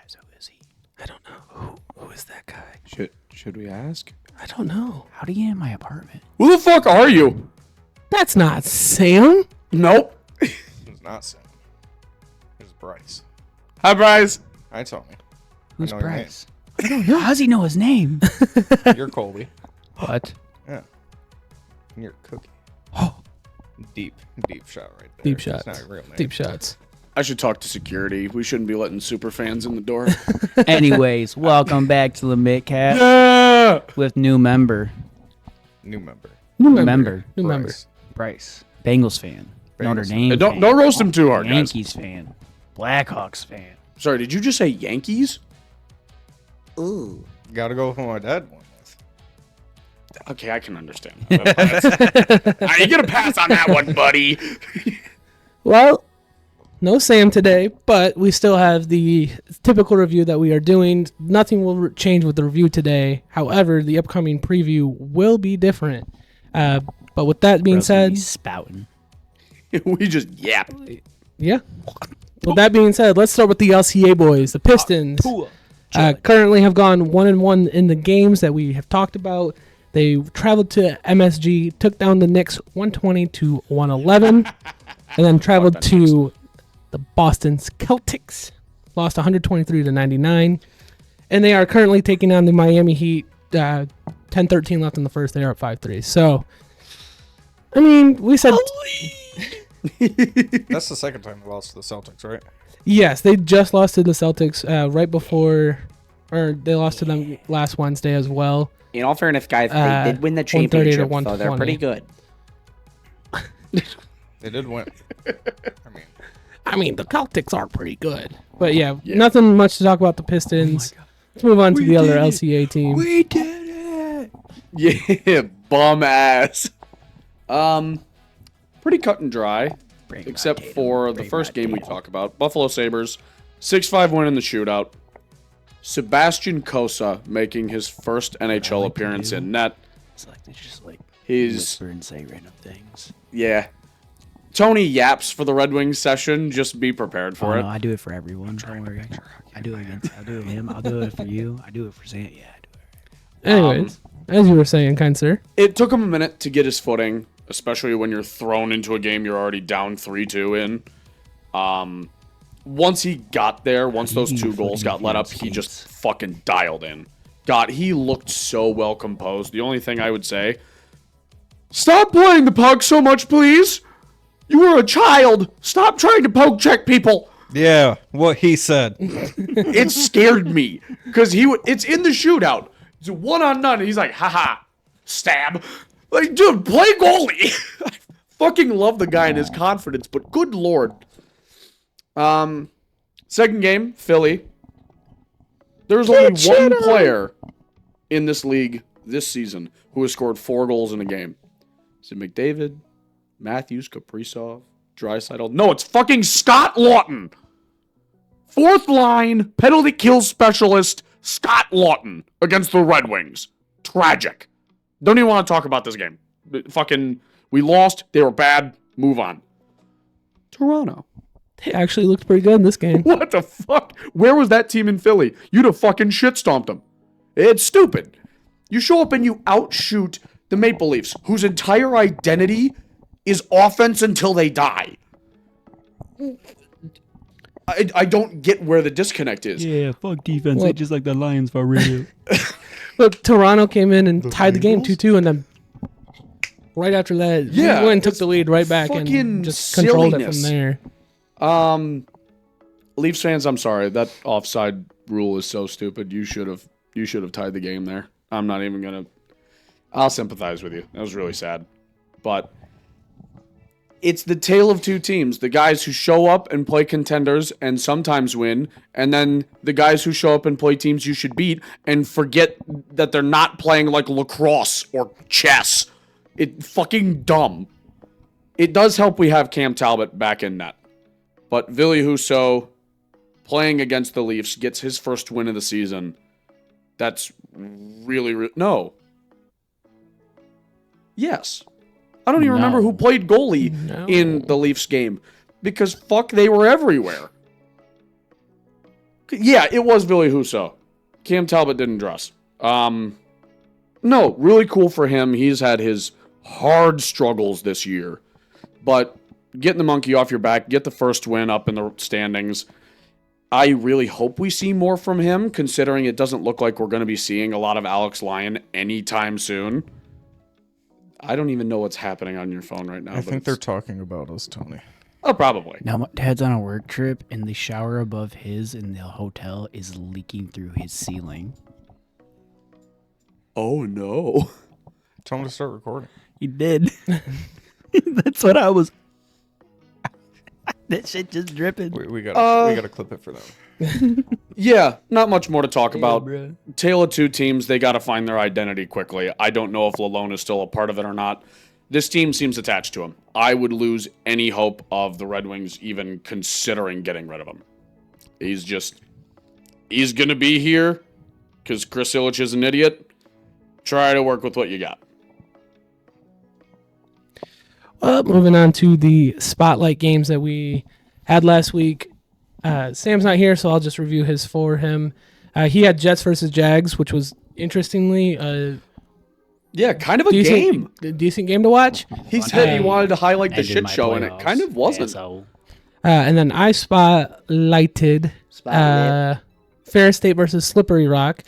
Guys, who is he? I don't know. Who is that guy? Should we ask? I don't know. How do you get in my apartment? Who the fuck are you? That's not Sam. Nope. It's not Sam. It's Bryce. Hi, Bryce. Hi, Tony. Who's I know your Bryce? I don't know. How does he know his name? name. You're Colby. What? Yeah. And you're Cookie. Oh, Deep shot right there. deep It's shots. not your real name. Deep shots. I should talk to security. We shouldn't be letting super fans in the door. Anyways, welcome back to the Mittcast Yeah. with new member, New member. New member. New member. Bryce. Bryce. Bengals fan. Notre Bengals. Dame Hey, fan. don't roast him too hard, guys. Yankees fan. Blackhawks fan. Sorry, did you just say Yankees? Ooh. Gotta go with what my dad went with. Okay, I can understand. You get a pass on that one, buddy. Well, no Sam today, but we still have the typical review that we are doing. Nothing will change with the review today. However, the upcoming preview will be different. But with that being said, He's spouting. We just yap. yeah. With that being said, let's start with the LCA boys, the Pistons. Currently have gone 1-1 in the games that we have talked about. They traveled to MSG, took down the Knicks 120-111, and then traveled to the Boston Celtics, lost 123-99, and they are currently taking on the Miami Heat. 10-13 left in the first. They are at 5-3. So, I mean, we said That's the second time they lost to the Celtics, right? yes. They just lost to the Celtics right before, or they lost to them last Wednesday as well. In all fairness, guys, they did win the 130 to championship, so they're 120. pretty good. They did win. I mean, the Celtics are pretty good. But yeah, nothing much to talk about the Pistons. Let's move on to the other LCA team. We did it. Yeah, bum ass. Pretty cut and dry, except for the first game we talk about. Buffalo Sabres, 6-5 win in the shootout. Sebastian Cosa making his first NHL appearance in net. It's like they just like He's whisper and say random things. yeah. Tony yaps for the Red Wings session. Just be prepared for Oh, it. no, I do it for everyone. Don't worry. I do it against. I'll do it for him. I'll do it for you. I do it for Sam. Yeah, I do it. Anyways, as you were saying, kind sir. It took him a minute to get his footing, especially when you're thrown into a game you're already down 3-2 in. Once he got there, once those two goals got let up, he just fucking dialed in. God, he looked so well composed. The only thing I would say, stop playing the puck so much, please. You were a child. Stop trying to poke check people. Yeah, what he said. It scared me because it's in the shootout. It's a 1-on-none, and he's like, haha, stab. Like, dude, play goalie. I fucking love the guy and his confidence, but good lord. Second game, Philly. There's only one player in this league this season who has scored 4 goals in a game. Is it McDavid, Matthews, Kaprizov, Draisaitl? No, it's fucking Scott Lawton. Fourth line, penalty kill specialist, Scott Lawton against the Red Wings. Tragic. Don't even want to talk about this game. Fucking, we lost. They were bad. Move on. Toronto. They actually looked pretty good in this game. What the fuck? Where was that team in Philly? You'd have fucking shit stomped them. It's stupid. You show up and you outshoot the Maple Leafs, whose entire identity is offense until they die. I don't get where the disconnect is. Yeah, fuck defense. They just like the Lions for real. But Toronto came in and tied the game 2-2, and then right after that, Yeah, we went and took the lead right back fucking and just controlled it from silliness. there. Leafs fans, I'm sorry. That offside rule is so stupid. You should have tied the game there. I'm not even gonna. I'll sympathize with you. That was really sad, but it's the tale of two teams: the guys who show up and play contenders and sometimes win, and then the guys who show up and play teams you should beat and forget that they're not playing like lacrosse or chess. It fucking dumb. It does help we have Cam Talbot back in net, but Ville Husso playing against the Leafs gets his first win of the season. That's really no. Yes. I don't even remember who played goalie in the Leafs game because fuck, they were everywhere. Yeah, it was Billy Huso. Cam Talbot didn't dress. No, really cool for him. He's had his hard struggles this year. But getting the monkey off your back, get the first win up in the standings. I really hope we see more from him, considering it doesn't look like we're going to be seeing a lot of Alex Lyon anytime soon. I don't even know what's happening on your phone right now. I think they're talking about us, Tony. Oh, probably. Now, my dad's on a work trip, and the shower above his in the hotel is leaking through his ceiling. Oh, no. Tell him to start recording. He did. That's what I was. That shit just dripping. We gotta clip it for them. Yeah, not much more to talk about. Bro. Tale of two teams, they got to find their identity quickly. I don't know if Lalone is still a part of it or not. This team seems attached to him. I would lose any hope of the Red Wings even considering getting rid of him. He's going to be here because Chris Ilitch is an idiot. Try to work with what you got. Well, moving on to the spotlight games that we had last week. Sam's not here, so I'll just review his for him. He had Jets versus Jags, which was interestingly Yeah, kind of a game. Decent game to watch. He said he wanted to highlight the shit show, and it kind of wasn't. And then I spotlighted Ferris State versus Slippery Rock.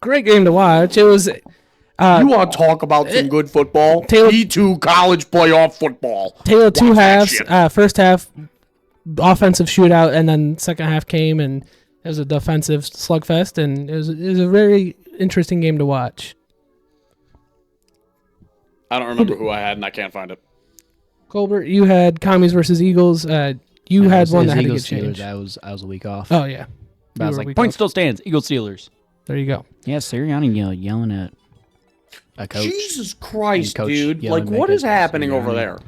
Great game to watch. It was. You want to talk about some good football? P2 college playoff football. Tale of two halves. First half, offensive shootout, and then second half came, and it was a defensive slugfest, and it was a very interesting game to watch. I don't remember who I had, and I can't find it. Colbert, you had Commies versus Eagles. You had one that had to get Steelers. changed. I was a week off. Oh, yeah. But I was like, point still stands. Eagles Steelers. There you go. Yeah, Sirianni yelling at a coach. Jesus Christ, Coach dude. yelling Like, back what at is happening over Sirianni. there?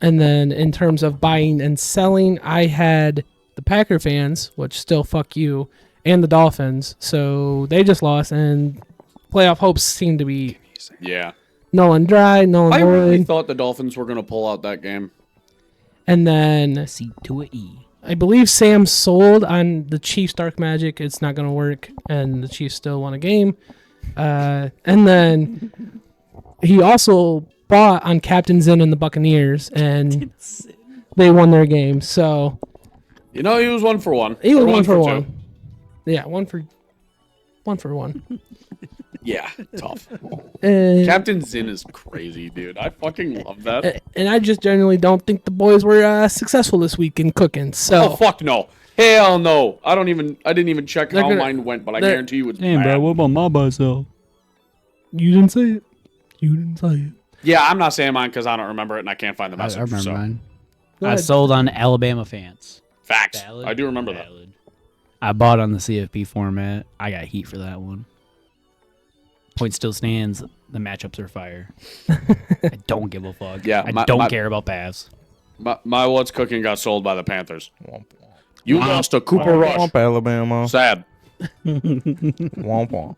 And then in terms of buying and selling, I had the Packer fans, which still fuck you, and the Dolphins. So they just lost, and playoff hopes seem to be Yeah. null and dry, null I and really void. thought the Dolphins were going to pull out that game. And then C to a E. I believe Sam sold on the Chiefs Dark Magic. It's not going to work, and the Chiefs still won a game. And then he also bought on Captain Zinn and the Buccaneers, and they won their game. So You know, he was 1 for 1. he was Or one for two. one. Yeah, one for one. Yeah, tough. And, Captain Zinn is crazy, dude. I fucking love that. and I just generally don't think the boys were successful this week in cooking. So Oh, fuck no. Hell no. I didn't even check They're how gonna- mine went, but I they're- guarantee you it's Damn, bad. bro, what about my buy sell? you didn't say it. You didn't say it. Yeah, I'm not saying mine because I don't remember it and I can't find the I message. remember so. mine. Go I ahead. sold on Alabama fans. Facts. Valid? I do remember that. Valid. I bought on the CFP format. I got heat for that one. Point still stands. The matchups are fire. I don't give a fuck. Yeah, I my- don't my- care about paths. My What's Cooking got sold by the Panthers. Womp You lost to Cooper Rush. womp, Alabama. Sad. Womp womp.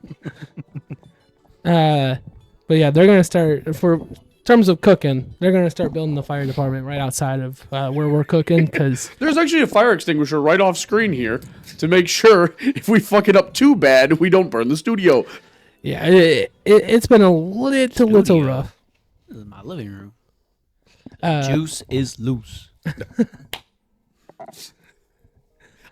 But yeah, they're gonna start for in terms of cooking. They're gonna start building the fire department right outside of where we're cooking because There's actually a fire extinguisher right off screen here to make sure if we fuck it up too bad, we don't burn the studio. yeah, it's been a little Studio. rough. This is my living room. Uh, Juice is loose.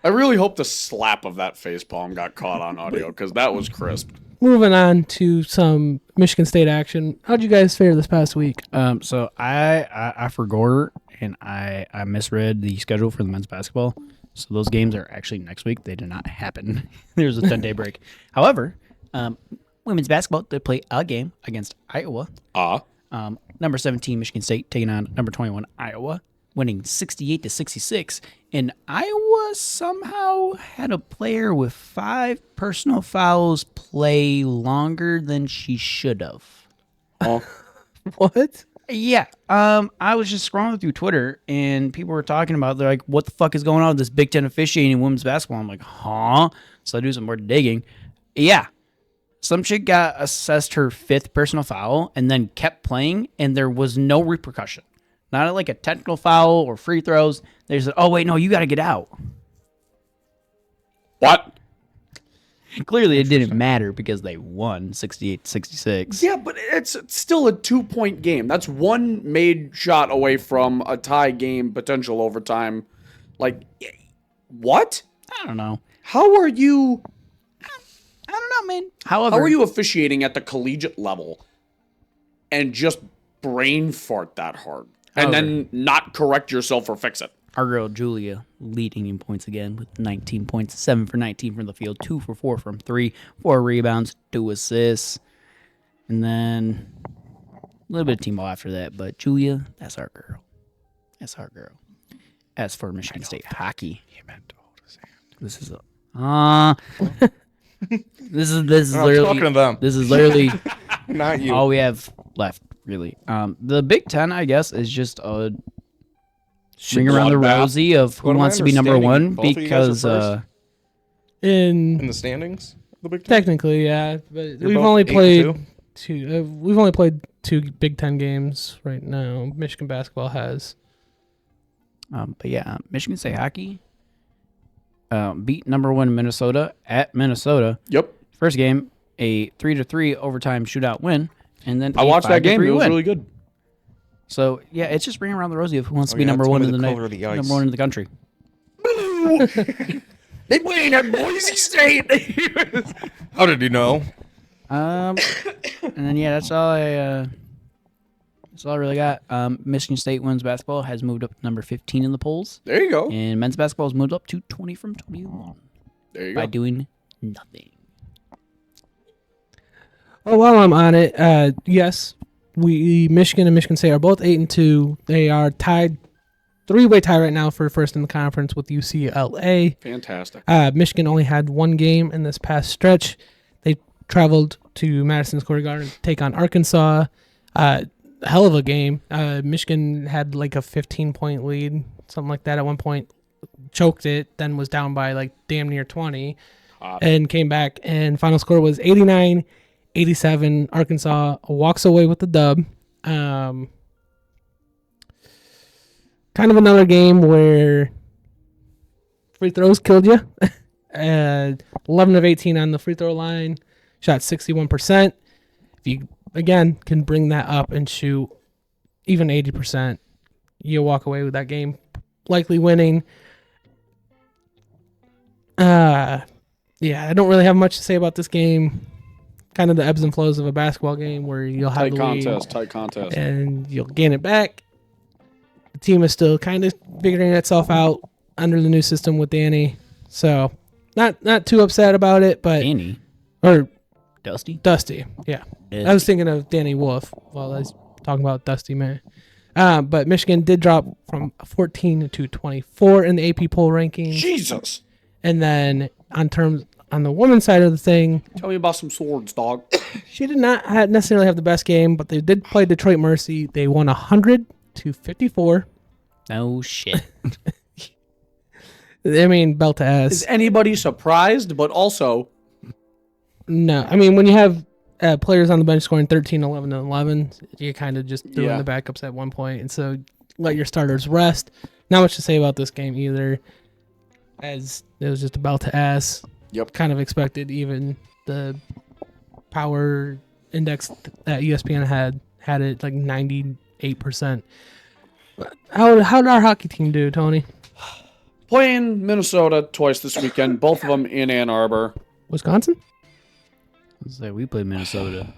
I really hope the slap of that facepalm got caught on audio because that was crisp. Moving on to some Michigan State action. How'd you guys fare this past week? So I forgot and I misread the schedule for the men's basketball. So those games are actually next week. They did not happen. There's a 10-day break. However, women's basketball, they play a game against Iowa. Number 17 Michigan State taking on number 21 Iowa, winning 68-66. And Iowa somehow had a player with 5 personal fouls play longer than she should have. Oh, What? Yeah. I was just scrolling through Twitter and people were talking about, they're like, what the fuck is going on with this Big Ten officiating in women's basketball? I'm like, huh? So I do some more digging. Yeah. Some chick got assessed her 5th personal foul and then kept playing and there was no repercussion. Not like a technical foul or free throws. They said, oh, wait, no, you got to get out. clearly it didn't matter because they won 68-66. Yeah, but it's still a 2-point game. That's one made shot away from a tie game, potential overtime. Like, what? I don't know. How are you? I don't know, man. However, How are you officiating at the collegiate level and just brain fart that hard and then not correct yourself or fix it? our girl Julia leading in points again with 19 points, 7 for 19 from the field, 2 for 4 from 3, 4 rebounds, 2 assists. And then a little bit of team ball after that. But Julia, that's our girl. That's our girl. As for Michigan State hockey, this is this is I'm literally talking to them. This is literally Not you. all we have left, really. The Big Ten, I guess, is just a ring around the bloodbath. rosy of who What am I wants to be number understanding? one Both of you guys are because first? In In the standings, the Big Ten. technically, yeah, but You're we've both only 8-2? played two. We've only played 2 Big Ten games right now. Michigan basketball has. but yeah, Michigan State hockey beat number 1 Minnesota at Minnesota. Yep. First game, a 3-3 overtime shootout win, and then I watched that game. It was win. really good. So yeah, it's just ringing around the rosy of who wants to Oh, be yeah, number tell 1 me in the the night, color of the ice. number 1 in the country. They playing at Boise State. How did you know? And then yeah, that's all I really got. Michigan State women's basketball has moved up to number 15 in the polls, There you go. and men's basketball has moved up to 20 from 21 There you by go. doing nothing. Oh, while I'm on it, yes, Michigan and Michigan State are both 8-2. They are tied, 3-way tie right now for first in the conference with UCLA. Fantastic. Michigan only had 1 game in this past stretch. They traveled to Madison Square Garden to take on Arkansas. Hell of a game. Michigan had like a 15-point lead, something like that at one point. Choked it, then was down by like damn near 20, and came back. And final score was 89-87. Arkansas walks away with the dub. Kind of another game where free throws killed you. 11 of 18 on the free throw line, shot 61%. If you, again, can bring that up and shoot even 80%, you'll walk away with that game likely winning. Yeah, I don't really have much to say about this game. Kind of the ebbs and flows of a basketball game where you'll have Tight contest. and you'll gain it back. The team is still kind of figuring itself out under the new system with Danny, so not too upset about it. But Danny, or Dusty, Dusty, yeah. I was thinking of Danny Wolf while I was talking about Dusty, man. But Michigan did drop from 14 to 24 in the AP poll rankings. Jesus. And then on the women's side of the thing, Tell me about some swords, dog. she did not necessarily have the best game, but they did play Detroit Mercy. They won 100-54. no shit. I mean, belt to Is ass. anybody surprised? But also, No, I mean, when you have players on the bench scoring 13, 11, and 11, you kind of just threw in Yeah. the backups at one point. And so let your starters rest. Not much to say about this game either, as it was just a belt to ass. Yep. Kind of expected. Even the power index that ESPN had it like 98%. How did our hockey team do, Tony? playing Minnesota twice this weekend, both of them in Ann Arbor. Wisconsin? So we played Minnesota.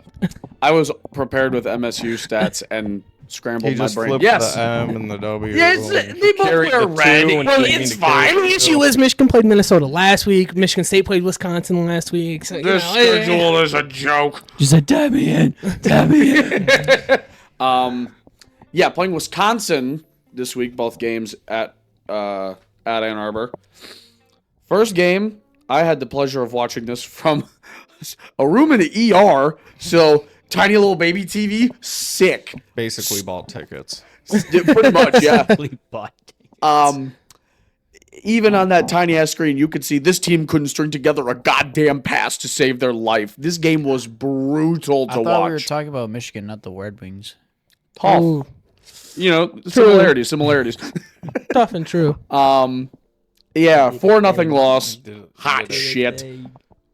I was prepared with MSU stats and He scrambled my just brain. flipped Yes. the M and the W. Yes, and they both carried wear the red. two and Well, didn't it's mean to carry fine. the The two. issue is Michigan played Minnesota last week. Michigan State played Wisconsin last week. So, This schedule is a joke. Just said, "Dab me in, dab me in." Yeah, playing Wisconsin this week, both games at Ann Arbor. First game, I had the pleasure of watching this from a room in the ER. So tiny little baby TV, sick. Basically bought tickets. Pretty much, yeah. We bought tickets. Even on that tiny ass screen, you could see this team couldn't string together a goddamn pass to save their life. This game was brutal I to thought we were watch. talking about Michigan, not the Red Wings. Tough. Ooh, You know, similarities. tough and true. Yeah, 4-0 loss. Hot shit.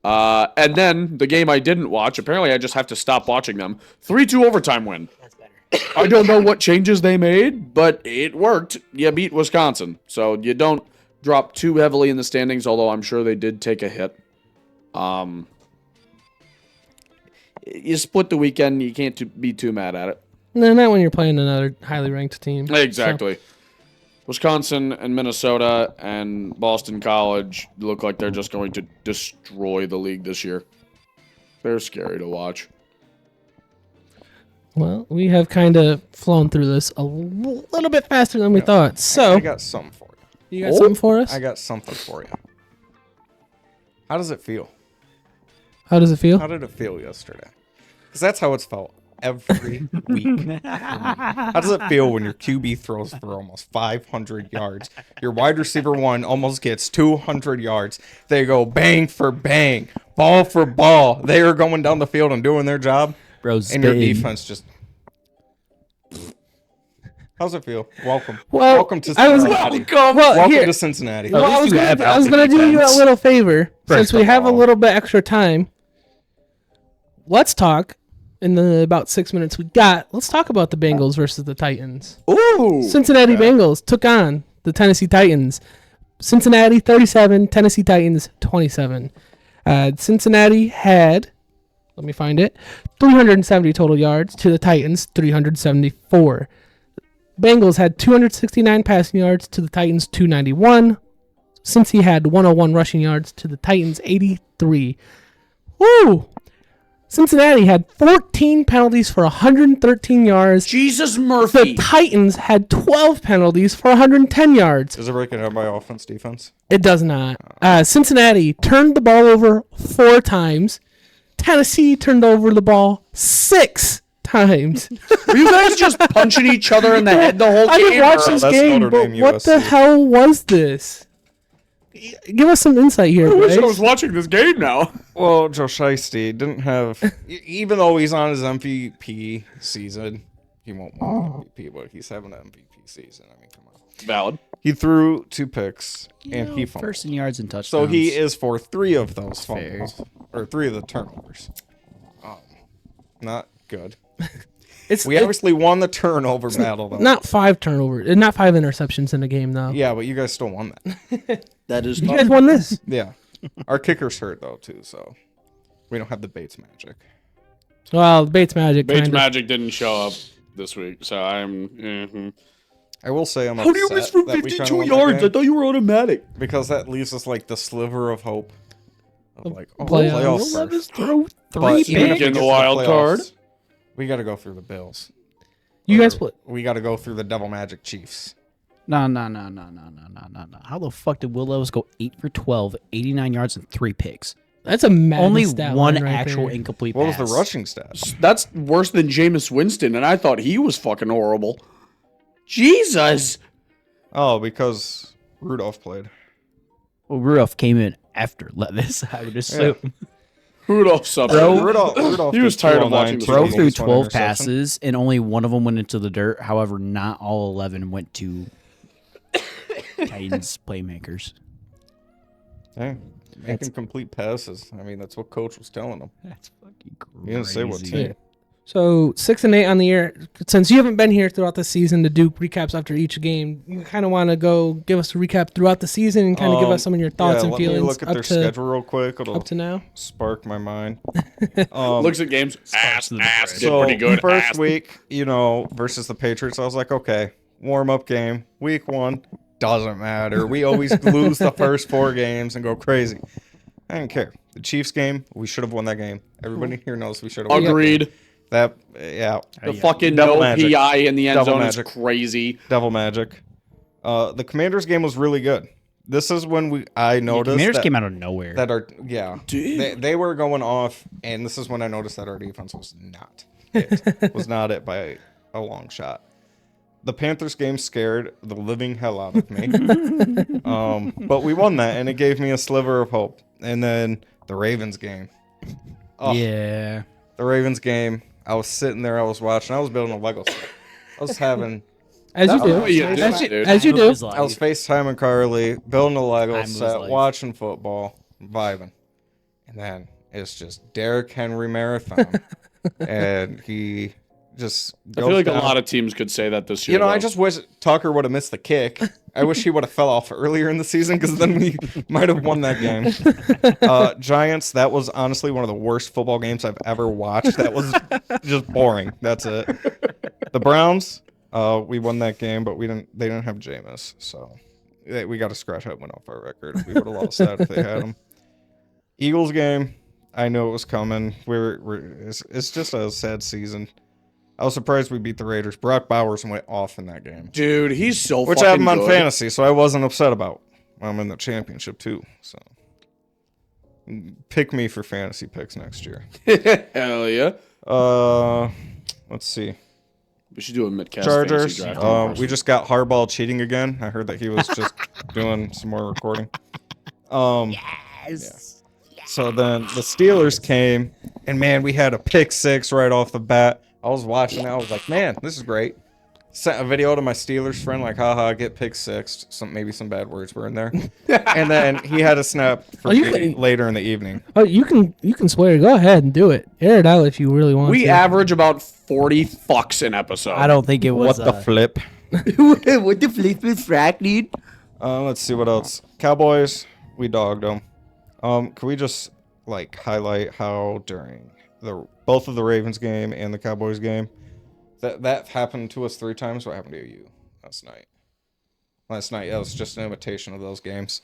And then the game I didn't watch, apparently I just have to stop watching them. 3-2 overtime win. That's better. I don't know what changes they made, but it worked. You beat Wisconsin. So you don't drop too heavily in the standings, although I'm sure they did take a hit. You split the weekend. You can't be too mad at it. No, not when you're playing another highly ranked team. Exactly. Wisconsin and Minnesota and Boston College look like they're just going to destroy the league this year. They're scary to watch. Well, we have kind of flown through this a little bit faster than we thought. So, I got something for you. you got something for us? I got something for you. How does it feel? How does it feel? How did it feel yesterday? Because that's how it's felt every week. How does it feel when your QB throws for almost 500 yards? Your wide receiver one almost gets 200 yards. They go bang for bang, ball for ball. They are going down the field and doing their job. Bro's And your spitting. defense just... How's it feel? Welcome. Well, Welcome to I was- Cincinnati. Well, here, to Cincinnati. well, I was least you have gonna healthy do you a defense. little favor. First Since we of have a all. little bit extra time, let's talk in the about 6 minutes we got. Let's talk about the Bengals versus the Titans. Ooh! Cincinnati Bengals took on the Tennessee Titans. Cincinnati 37, Tennessee Titans 27. Cincinnati had, let me find it, 370 total yards to the Titans 374. Bengals had 269 passing yards to the Titans 291. Cincy had 101 rushing yards to the Titans 83. Woo! Cincinnati had 14 penalties for 113 yards. Jesus The Murphy! Titans had 12 penalties for 110 yards. Does it break it down by offense, defense? It does not. Cincinnati turned the ball over 4 times. Tennessee turned over the ball 6 times. Were you guys just punching each other in the head the whole I game? didn't watch or- this That's game, Notre but Dame, what the USC. hell was this? Give us some insight here, I wish I Bryce. was watching this game now. Well, Joe Shiesty didn't have, even though he's on his MVP season, he won't win MVP, but he's having an MVP season. I mean, come on. Valid. He threw 2 picks and he fumbled. First in yards and touchdowns. So he is for 3 of those Fair. fumbles, or 3 of the turnovers. Not good. It's We obviously won the turnover battle, though. not 5 turnovers, not 5 interceptions in a game, though. Yeah, but you guys still won that. That is You guys won this. Yeah. Our kicker's hurt, though, too, so we don't have the Bates magic. Well, Bates Magic. Bates kinda. Magic didn't show up this week, so I'm. I will say I'm How do you miss from upset that we kinda 52 won that yards? I game, thought you were automatic. because that leaves us like the sliver of hope. Of like, oh, Playoffs. playoffs first. throw But three even if picks. we in the get to wild card. playoffs, we got to go through the Bills. You guys Or split. We got to go through the Devil Magic Chiefs. No. How the fuck did Will Levis go 8 for 12, 89 yards, and 3 picks? That's a mad Only stat one line right actual there. incomplete What pass. was the rushing stat? That's worse than Jameis Winston, and I thought he was fucking horrible. Jesus. Oh, because Rudolph played. Well, Rudolph came in after Levis, I would assume. Rudolph subbed. Rudolph He was did tired of 209 watching to the Bro Bengals. threw just one 12 interception. passes, and only one of them went into the dirt. However, not all 11 went to Titans playmakers. Hey, making complete passes. I mean, that's what coach was telling them. That's fucking crazy. He didn't say what team. So 6-8 on the year. Since you haven't been here throughout the season to do recaps after each game, you kind of want to go give us a recap throughout the season and kind of give us some of your thoughts and let me feelings look at up their to schedule real quick. It'll up to now. spark my mind. Looks at games. Ass. Did So pretty good. first ass. week, versus the Patriots, I was like, okay, warm up game. Week 1 doesn't matter. We always lose the first 4 games and go crazy. I didn't care. The Chiefs game, we should have won that game. Everybody here knows we should have won that game. Agreed. That yeah, The fucking Devil no magic. PI in the end Devil zone magic. is crazy. Devil magic. The Commanders game was really good. This is when I noticed Commanders that, came out of nowhere. they were going off, and this is when I noticed that our defense was not it. Was not it by a long shot. The Panthers game scared the living hell out of me. But we won that, and it gave me a sliver of hope. And then the Ravens game. Oh, Yeah. The Ravens game. I was sitting there, I was watching, I was building a Lego set. I was having As you do. what you do, As you, dude. as you Time of do. his I was life. FaceTiming Carly, building a Lego Time of his set, life. watching football, vibing. And then it's just Derrick Henry marathon. And he just I feel like a lot of teams could say that this year. You know, I just wish Tucker would have missed the kick. I wish he would have fell off earlier in the season because then we might have won that game. Giants, that was honestly one of the worst football games I've ever watched. That was just boring. That's it. The Browns, we won that game, but they didn't have Jameis, so we got a scratch that went off our record. We would have lost that if they had him. Eagles game, I know it was coming. It's just a sad season. I was surprised we beat the Raiders. Brock Bowers went off in that game. Dude, he's so Which fucking I have him on good. fantasy, so I wasn't upset about. I'm in the championship too, so pick me for fantasy picks next year. Hell yeah. Let's see. We should do a Mittcast Chargers. fantasy draft. We just got Harbaugh cheating again. I heard that he was just doing some more recording. Yes. Yeah. So then the Steelers came, and man, we had a pick six right off the bat. I was watching it. I was like, man, this is great. Sent a video to my Steelers friend, like, haha, get pick six. Maybe some bad words were in there. And then he had a snap for later in the evening. Oh, you can swear. Go ahead and do it. Air it out if you really want to. We average about 40 fucks an episode. I don't think it was. What the flip? What the flip is frack, dude? Let's see what else. Cowboys, we dogged them. Can we just highlight how during both of the Ravens game and the Cowboys game that happened to us 3 times? What happened to you last night? Last night, it was just an imitation of those games.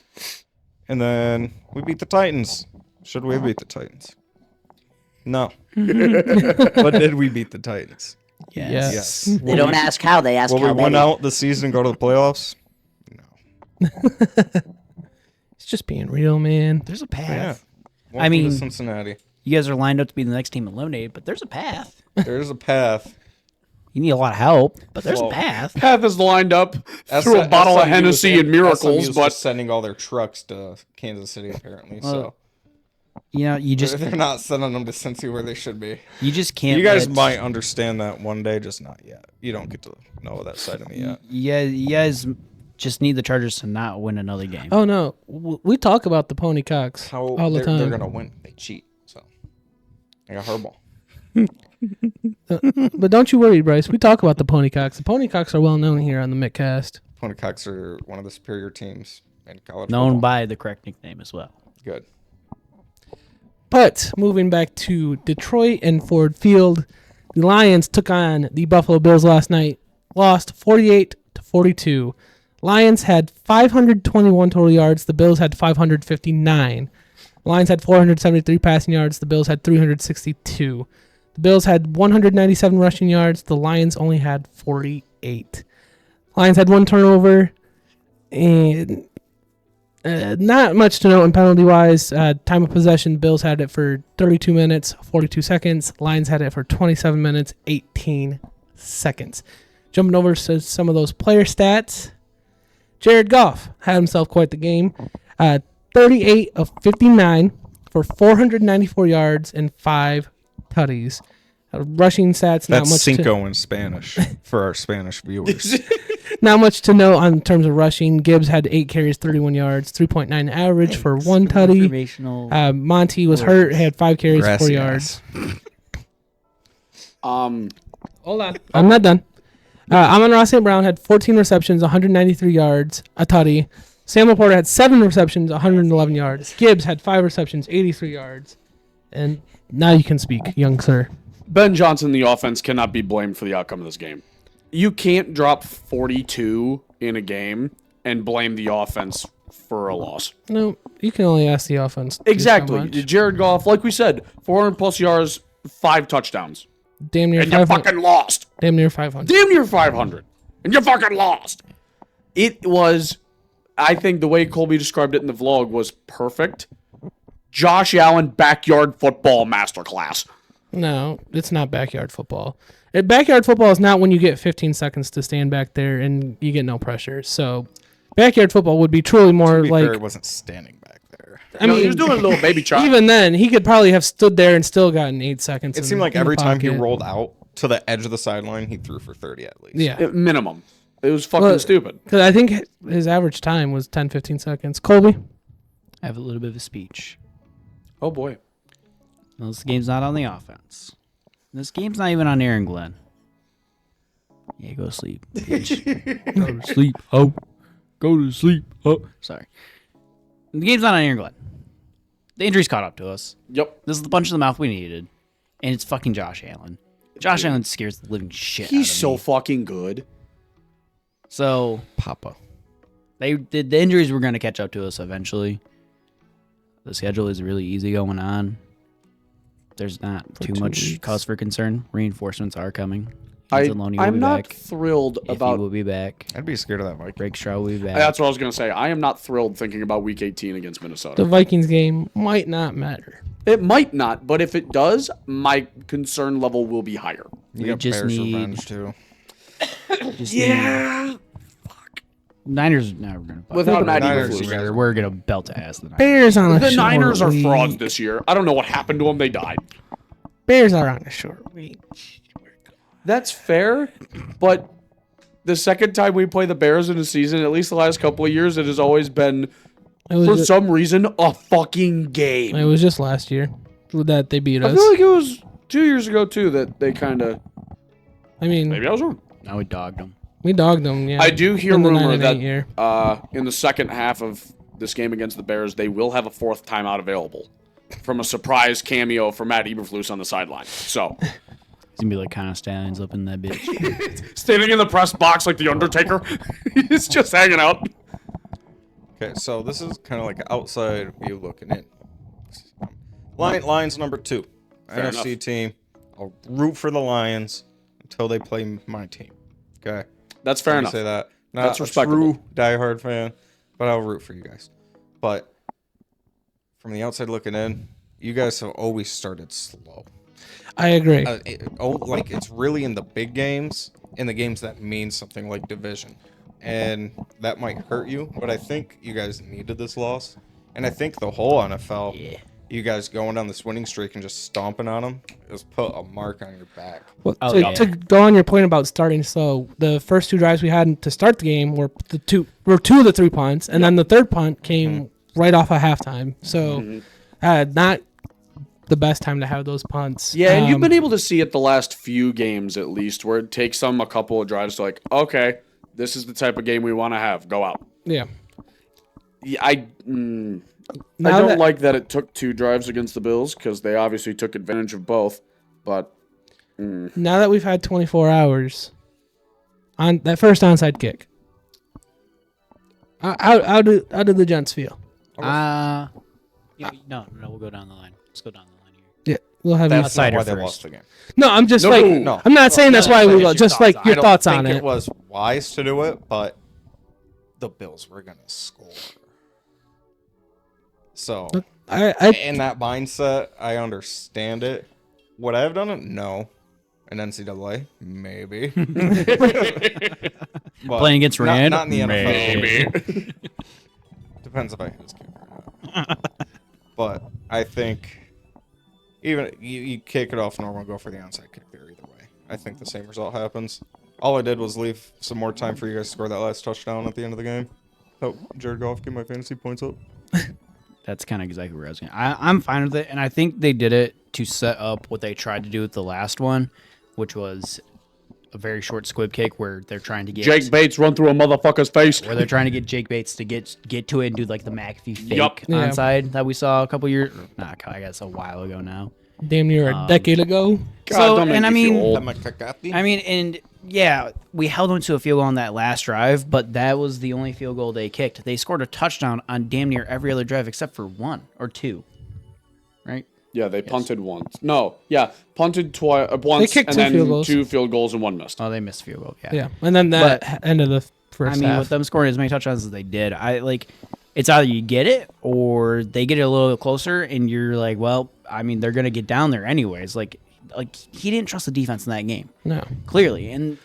And then we beat the Titans. Should we have beat the Titans? No. But did we beat the Titans? Yes. They don't ask how, they ask Will how we win many. out the season and go to the playoffs? No. It's just being real, man. There's a Yeah. path. Welcome mean- to Cincinnati. You guys are lined up to be the next team eliminated, but there's a path. There's a path. You need a lot of help, but there's Well, a path. Path is lined up through a bottle of SMU Hennessy and miracles, SMU's but just sending all their trucks to Kansas City apparently. So You know, you just they're not sending them to Cincy where they should be. can't. You guys let- might understand that one day, just not yet. You don't get to know that side of me yet. Yeah, you guys just need the Chargers to not win another game. Oh no, we talk about the pony cocks How all the time. they're gonna win? They cheat. So I got Harbaugh. But don't you worry, Bryce. We talk about the pony cocks. The pony cocks are well known here on the Mittcast. Pony Cocks are one of the superior teams in college Known football. by the correct nickname as well. Good. But moving back to Detroit and Ford Field, the Lions took on the Buffalo Bills last night, lost 48-42. Lions had 521 total yards. The Bills had 559. The Lions had 473 passing yards. The Bills had 362. The Bills had 197 rushing yards. The Lions only had 48. Lions had 1 turnover, and not much to note in penalty-wise. Time of possession, Bills had it for 32 minutes, 42 seconds. Lions had it for 27 minutes, 18 seconds. Jumping over to some of those player stats, Jared Goff had himself quite the game. 38 of 59 for 494 yards and 5 tutties. Rushing stats, not That's much. cinco in Spanish for our Spanish viewers. Not much to know on terms of rushing. Gibbs had 8 carries, 31 yards, 3.9 average for 1 tutty. Informational. Monty was hurt, had 5 carries, 4 Gracias. yards. Hold on. I'm not done. Amon-Ra St. Brown had 14 receptions, 193 yards, a tutty. Sam Laporta had 7 receptions, 111 yards. Gibbs had 5 receptions, 83 yards. And now you can speak, young sir. Ben Johnson, the offense, cannot be blamed for the outcome of this game. You can't drop 42 in a game and blame the offense for a loss. No, you can only ask the offense. to do so Exactly. much. Jared Goff, like we said, 400 plus yards, 5 touchdowns. Damn near And you 500. fucking lost. Damn near 500. Damn near 500. And you fucking lost. It was, I think the way Colby described it in the vlog was perfect. Josh Allen backyard football masterclass. No, it's not backyard football. Backyard football is not when you get 15 seconds to stand back there and you get no pressure. So, backyard football would be truly more To be like. fair, he wasn't standing back there. I mean, he was doing a little baby chop. even then, he could probably have stood there and still gotten 8 seconds. It seemed like in the every time he pocket. rolled out to the edge of the sideline, he threw for 30 at least. Yeah, Minimum. It was fucking Well, stupid. because I think his average time was 10, 15 seconds. Colby, I have a little bit of a speech. Oh boy. This game's not on the offense. This game's not even on Aaron Glenn. Yeah, go to sleep. Bitch. Go to sleep. Oh. Go to sleep. Oh. Sorry. The game's not on Aaron Glenn. The injuries caught up to us. Yep. This is the punch in the mouth we needed. And it's fucking Josh Allen. Josh Allen scares the living shit out of me. He's so fucking good. So, Papa. the injuries were going to catch up to us eventually. The schedule is really easy going on. There's not too much cause for concern. Reinforcements are coming. I'm not thrilled about. He will be back. I'd be scared of that Viking. Drake Stroud will be back. That's what I was gonna say. I am not thrilled thinking about Week 18 against Minnesota. The Vikings game might not matter. It might not, but if it does, my concern level will be higher. You got just Bears need- revenge too. Yeah. Niners, no, we're gonna Without Matt Niners, Eberflus. we're gonna belt ass the Niners. Bears on a The short Niners are week. frauds this year. I don't know what happened to them. They died. Bears are on a short week. That's fair, but the second time we play the Bears in a season, at least the last couple of years, it has always been, It for was, some reason, a fucking game. it was just last year that they beat I us. feel like it was 2 years ago, too, that they kind of... I mean, Maybe I was wrong. Now we dogged them. we dogged them. Yeah, I do hear in the rumor 9-8 that year. in the second half of this game against the Bears, they will have a fourth timeout available from a surprise cameo for Matt Eberflus on the sideline. So, He's gonna be like kind of stallions up in that bitch. standing in the press box like the Undertaker, he's just hanging out. Okay, so this is kind of like an outside view looking in. Lions number 2. Fair NFC enough. team. I'll root for the Lions until they play my team. Okay. That's fair Let me enough. say that. Not That's a respectable. true diehard fan, but I'll root for you guys. But from the outside looking in, you guys have always started slow. I agree. Like it's really in the big games, in the games that mean something like division, and that might hurt you. But I think you guys needed this loss, and I think the whole NFL, you guys going down this winning streak and just stomping on them, has put a mark on your back. Well, Oh, to, yeah. to go on your point about starting slow, the first 2 drives we had to start the game were two of the 3 punts, and then the third punt came right off of halftime. So, not the best time to have those punts. Yeah, and you've been able to see it the last few games at least, where it takes them a couple of drives to like, okay, this is the type of game we want to have. Go out. Yeah. Yeah, I don't like that it took 2 drives against the Bills because they obviously took advantage of both. But Now that we've had 24 hours on that first onside kick, how do the gents feel? No, we'll go down the line. Let's go down the line here. Yeah, we'll have That's not Outsider why they first. lost the game. No, I'm just No, like no. I'm not saying that's why we finish your just thoughts like on your it. thoughts I on think it. it was wise to do it, but the Bills were gonna score. So I in that mindset, I understand it. Would I have done it? No. In NCAA, maybe. But Playing against Rand? not in the NFL. maybe. Depends if I hit his kick or not. But I think even you kick it off normal, go for the onside kick there either way. I think the same result happens. All I did was leave some more time for you guys to score that last touchdown at the end of the game. Help Jared Goff get my fantasy points up. That's kind of exactly where I was going. I'm fine with it, and I think they did it to set up what they tried to do with the last one, which was a very short squib kick where they're trying to get Jake Bates run through a motherfucker's face. where they're trying to get Jake Bates to get to it and do like the McAfee fake Yup. Yeah. onside that we saw a couple years, I guess a while ago now. damn near a decade ago. God, So, don't make and I me feel mean- old. I mean, and yeah, we held them to a field goal on that last drive, but that was the only field goal they kicked. They scored a touchdown on damn near every other drive except for 1 or 2, right? Yeah, they punted once. No, yeah, punted once, kicked and 2 then field goals. 2 field goals and 1 missed. Oh, they missed field goal. Yeah, and then that end of the first I mean, half. with them scoring as many touchdowns as they did, it's either you get it or they get it a little closer, and you're like, well, I mean, they're gonna get down there anyways. Like he didn't trust the defense in that game, No, clearly, and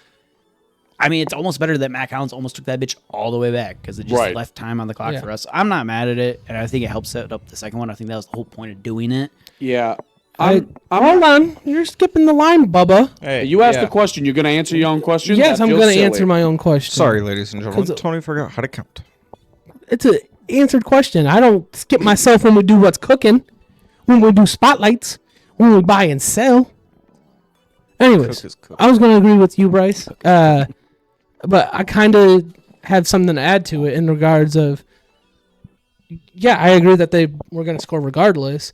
I mean, it's almost better that Mac Hounds almost took that bitch all the way back because it just Right. left time on the clock Yeah. for us. I'm not mad at it, and I think it helped set up the second one. I think that was the whole point of doing it. Yeah. hold on, you're skipping the line, Bubba. Hey, You asked yeah. the question. You gonna answer your own question? Yes, That I'm feels going to silly. answer my own question. Sorry, ladies and gentlemen. 'Cause- Tony forgot how to count. It's an answered question. I don't skip myself when we do what's cooking. when we do spotlights, when we buy and sell. Anyways, Cook is cook. I was going to agree with you, Bryce. But I kind of have something to add to it in regards of, yeah, I agree that they were going to score regardless.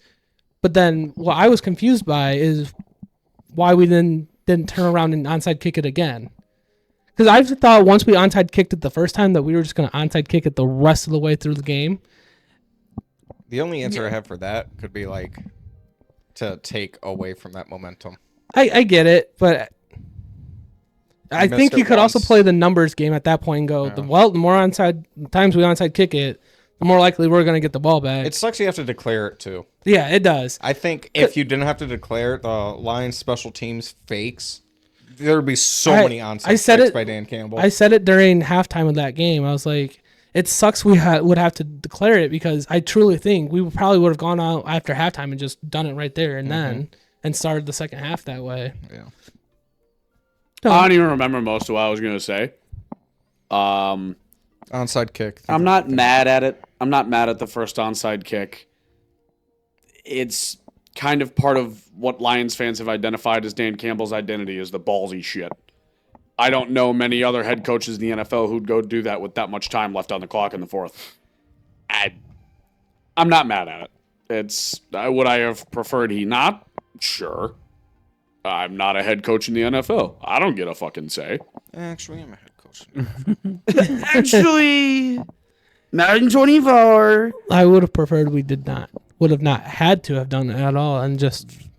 But then what I was confused by is why we then didn't turn around and onside kick it again. Because I thought once we onside kicked it the first time that we were just going to onside kick it the rest of the way through the game. The only answer I have for that could be like to take away from that momentum. I get it, but I think missed you it could also once. play the numbers game at that point and go, Yeah. the more onside times we onside kick it, the more likely we're going to get the ball back. It sucks you have to declare it too. Yeah, it does. I think if you didn't have to declare it, the Lions special teams fakes, there would be so many onside I said kicks it- by Dan Campbell. I said it during halftime of that game. I was like, it sucks we would have to declare it because I truly think we probably would have gone out after halftime and just done it right there and then and started the second half that way. yeah. I don't even remember most of what I was gonna say. Onside kick. I'm not mad at it. I'm not mad at the first onside kick. It's kind of part of what Lions fans have identified as Dan Campbell's identity is the ballsy shit. I don't know many other head coaches in the NFL who'd go do that with that much time left on the clock in the fourth. I'm not mad at it. It's would I have preferred he not? Sure. I'm not a head coach in the NFL. I don't get a fucking say. Actually, I'm a head coach. Actually, 924. I would have preferred we would have not had to have done it at all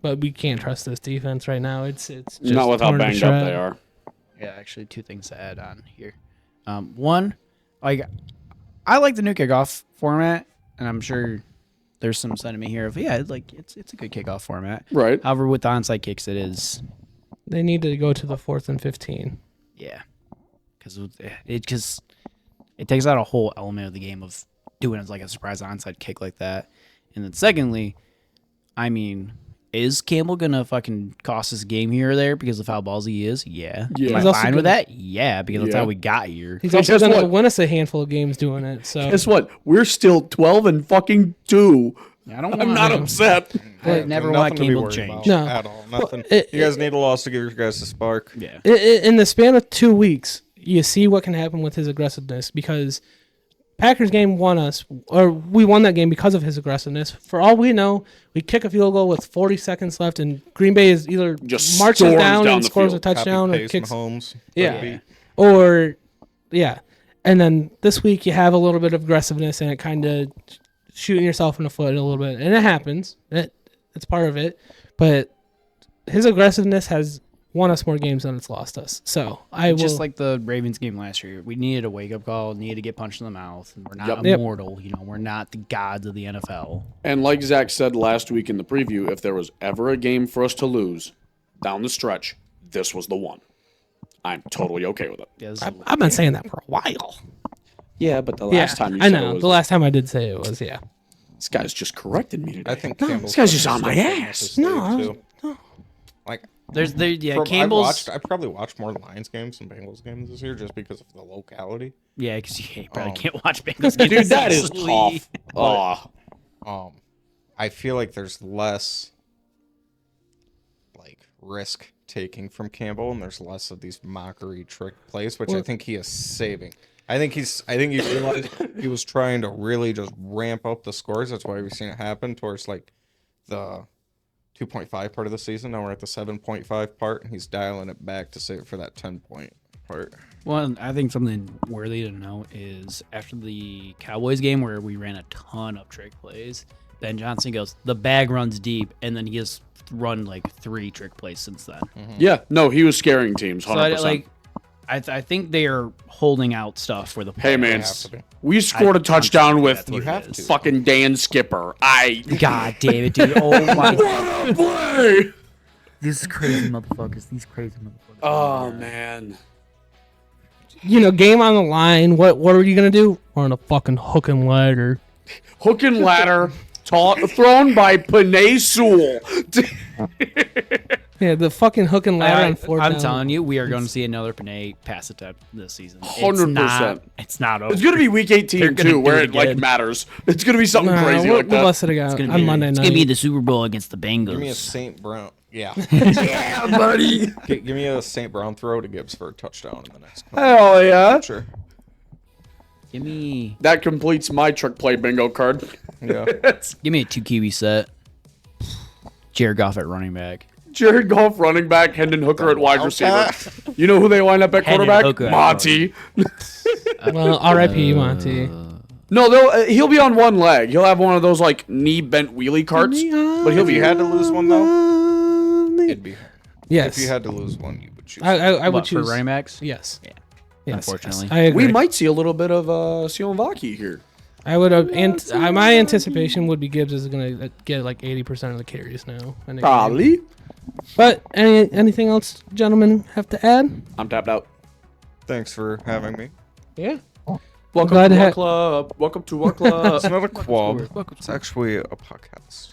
but we can't trust this defense right now. It's just Not with how torn to banged up shreds. they are. Yeah, actually, two things to add on here. One, like, I like the new kickoff format, and I'm sure there's some sentiment here of it's a good kickoff format. Right. However, with the onside kicks, it is They need to go to the 4th and 15. because it takes out a whole element of the game of doing it like a surprise onside kick like that. And then secondly, I mean, is Campbell gonna fucking cost us a game here or there because of how ballsy he is? Yeah. Yeah. Am He's I also fine with gonna- that? Yeah, because that's Yeah. how we got here. He's Hey, also guess going to what? win us a handful of games doing it. So Guess what? We're still 12 and fucking 2. I don't I'm want not him. upset. I never want Nothing to be Campbell to worried change. about No. at all. Nothing. it- you guys need a loss to give you guys a spark. Yeah. in the span of 2 weeks, you see what can happen with his aggressiveness because Packers game won we won that game because of his aggressiveness. For all we know, we kick a field goal with 40 seconds left, and Green Bay is either Just marches storms down down and the scores field. a touchdown or Copy-paste kicks. Mahomes. Yeah. Beat. Or, yeah. And then this week you have a little bit of aggressiveness and it kind of shooting yourself in the foot a little bit. And it happens. It's part of it. But his aggressiveness has won us more games than it's lost us. So I will. Just like the Ravens game last year, we needed a wake up call, needed to get punched in the mouth. And we're not Yep. immortal, we're not the gods of the NFL. And like Zach said last week in the preview, if there was ever a game for us to lose down the stretch, this was the one. I'm totally okay with it. Yeah, I've been saying that for a while. Yeah, but the Yeah, last time you I said know. it was, The last time I did say it was, yeah. this guy's just corrected me today. I think Campbell's this guy's just on my stepping up ass. his No, stage, too. Like Campbell's. I probably watched more Lions games than Bengals games this year just because of the locality. Yeah, because you probably can't watch Bengals games. Dude, that is actually. tough. Oh, I feel like there's less like risk taking from Campbell, and there's less of these mockery trick plays, which I think he is saving. I think he realized he was trying to really just ramp up the scores. That's why we've seen it happen towards like the 2.5 part of the season. Now we're at the 7.5 part, and he's dialing it back to save it for that 10-point part. Well, I think something worthy to note is after the Cowboys game where we ran a ton of trick plays, Ben Johnson goes, the bag runs deep, and then he has run like 3 trick plays since then. yeah. No, he was scaring teams. 100%. So I think they are holding out stuff for the Hey man, have to be. we scored a touchdown with that's what You it have is. to. fucking Dan Skipper. God damn it, dude. Oh my What a play! These crazy motherfuckers. These crazy motherfuckers. Oh man. Game on the line. What are you going to do? We're on a fucking hook and ladder. Hook and ladder thrown by Panay Sewell. Yeah, the fucking hook and ladder on fourth I'm down. telling you, we are going to see another Panay pass attempt this season. 100%. It's not over. It's gonna be week They're 18 gonna too, do where it it like again. matters. It's gonna be something Nah, crazy we'll like that. bust it out on Monday It's night. gonna be the Super Bowl against the Bengals. Give me a St. Brown. Yeah. yeah, buddy. Give me a St. Brown throw to Gibbs for a touchdown in the next. Hell yeah! Sure. Give me That completes my trick play bingo card. Yeah. a 2 Kiwi set. Jared Goff at running back. Jared Goff running back, Hendon Hooker at wide receiver. Wildcat. You know who they line up at Hendon quarterback? Hooker at Monty. Well, R.I.P. Monty. No, he'll be on one leg. He'll have one of those like knee bent wheelie carts, but he'll If be you had to lose one though, it'd be. Yes. If you had to lose one, you would choose. I would What, choose for running backs? Yes. Yeah. Yes. Unfortunately. I agree. We might see a little bit of Sionvaki here. I would have. My anticipation would be Gibbs is going to get like 80% of the carries now. in the game. Probably. But anything else, gentlemen, have to add? I'm tapped out. Thanks for having me. Yeah. Welcome glad to to our ha- club. Welcome to our club. It's not a quab. It's actually a podcast.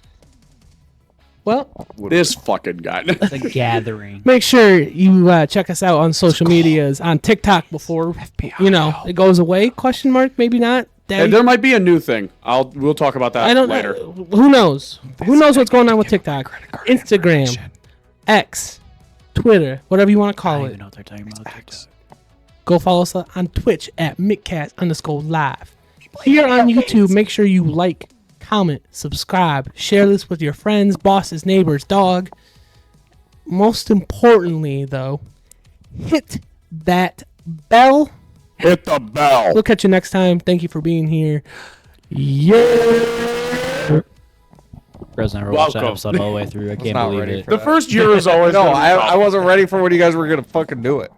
Well, This fucking guy. It's a gathering. make sure you check us out on social medias on TikTok before it goes away. Question mark? Maybe not. Hey, there might be a new thing. We'll talk about that I don't later. know. Who knows? Who knows what's going on with TikTok, Instagram, X, Twitter, whatever you want to I call don't it. even know what they're talking about. TikTok. Go follow us on Twitch at Mittcast_live. Here on YouTube, make sure you like, comment, subscribe, share this with your friends, bosses, neighbors, dog. Most importantly, though, hit that bell. Hit the bell. We'll catch you next time. Thank you for being here. Yeah. Bros never watched that Welcome. episode all the way through. I can't not believe ready it. for The first year is always No, gonna be tough. I wasn't ready for when you guys were gonna fucking do it.